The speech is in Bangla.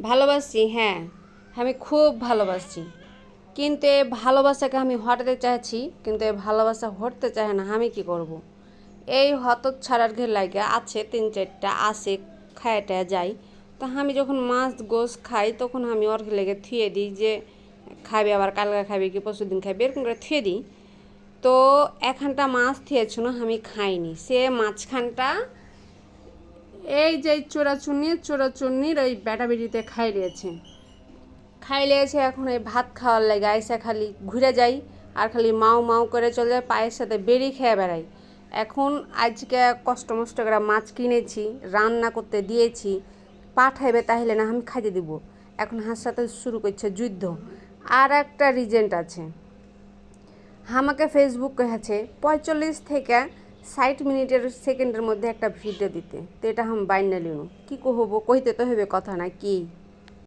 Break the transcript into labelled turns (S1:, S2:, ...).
S1: ভালোবাসি, হ্যাঁ, আমি খুব ভালোবাসি। কিন্তু এই ভালোবাসাকে আমি হটাতে চাইছি, কিন্তু এই ভালোবাসা হটতে চায় না। আমি কি করব? এই হতচ্ছাড়ার ঘের লাগে আছে 3-4টা আসে, খাইটা যাই। তা আমি যখন মাছ গোস খাই তখন আমি ওর লেগে থুয়ে দিই যে খাবি, আবার কালকে খাবি কি পরশু দিন খাবি, এরকম করে থুয়ে দিই। তো এখানটা মাছ থুয়েছিল আমি খাইনি, সে মাঝখানটা এই যে চোরাচুন্নির ওই বেটা বেটিতে খাই লিয়েছে। এখন এই ভাত খাওয়ার লাগে আইসা খালি ঘুরে যাই আর খালি মাও মাও করে চলে যায়, পায়ের সাথে বেরি খেয়ে বেড়াই। এখন আজকে কষ্ট মষ্ট করে মাছ কিনেছি, রান্না করতে দিয়েছি, পাঠাইবে তাহলে না আমি খাইতে দিব। এখন হার সাথে শুরু করছে যুদ্ধ। আর একটা রিজেন্ট আছে, আমাকে ফেসবুক কহেছে 45 থেকে 60 মিনিটের সেকেন্ডের মধ্যে একটা ভিডিও দিতে। তো এটা আমি বাইনা লিনু কি কহবো, কইতে তো হবে কথা না কি।